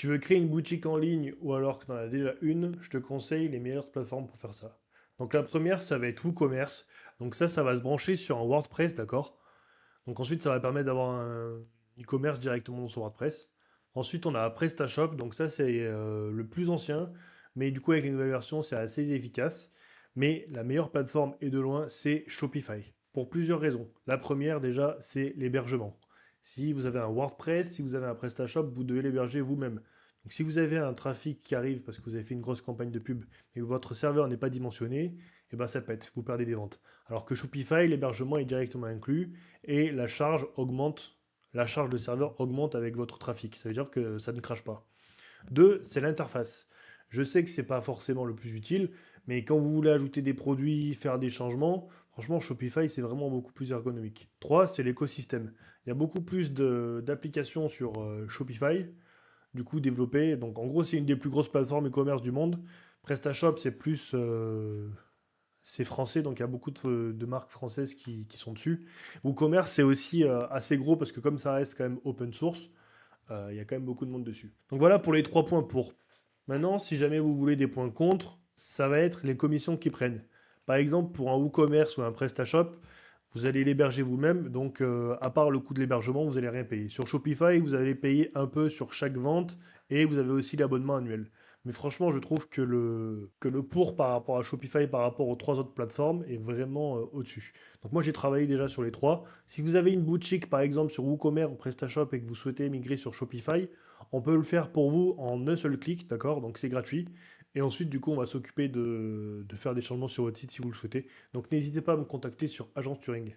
Tu veux créer une boutique en ligne ou alors que tu en as déjà une, je te conseille les meilleures plateformes pour faire ça. Donc la première, ça va être WooCommerce. Donc ça va se brancher sur un WordPress, d'accord? Donc ensuite, ça va permettre d'avoir un e-commerce directement dans son WordPress. Ensuite, on a PrestaShop. Donc ça, c'est le plus ancien. Mais du coup, avec les nouvelles versions, c'est assez efficace. Mais la meilleure plateforme, et de loin, c'est Shopify. Pour plusieurs raisons. La première, déjà, c'est l'hébergement. Si vous avez un WordPress, si vous avez un PrestaShop, vous devez l'héberger vous-même. Donc si vous avez un trafic qui arrive parce que vous avez fait une grosse campagne de pub et que votre serveur n'est pas dimensionné, et ben ça pète, vous perdez des ventes. Alors que Shopify, l'hébergement est directement inclus et la charge augmente, la charge de serveur augmente avec votre trafic. Ça veut dire que ça ne crache pas. Deux, c'est l'interface. Je sais que c'est pas forcément le plus utile, mais quand vous voulez ajouter des produits, faire des changements, franchement, Shopify, c'est vraiment beaucoup plus ergonomique. Trois, c'est l'écosystème. Il y a beaucoup plus d'applications sur Shopify, du coup développées. Donc en gros, c'est une des plus grosses plateformes e-commerce du monde. PrestaShop, c'est plus c'est français, donc il y a beaucoup de marques françaises qui sont dessus. WooCommerce, c'est aussi assez gros parce que comme ça reste quand même open source, il y a quand même beaucoup de monde dessus. Donc voilà pour les trois points pour. Maintenant, si jamais vous voulez des points contre, ça va être les commissions qu'ils prennent. Par exemple, pour un WooCommerce ou un PrestaShop, vous allez l'héberger vous-même, donc à part le coût de l'hébergement, vous n'allez rien payer. Sur Shopify, vous allez payer un peu sur chaque vente et vous avez aussi l'abonnement annuel. Mais franchement, je trouve que le pour par rapport à Shopify, par rapport aux trois autres plateformes, est vraiment au-dessus. Donc moi, j'ai travaillé déjà sur les trois. Si vous avez une boutique, par exemple, sur WooCommerce ou PrestaShop et que vous souhaitez migrer sur Shopify, on peut le faire pour vous en un seul clic, d'accord? Donc c'est gratuit. Et ensuite, du coup, on va s'occuper de faire des changements sur votre site si vous le souhaitez. Donc n'hésitez pas à me contacter sur Agence Turing.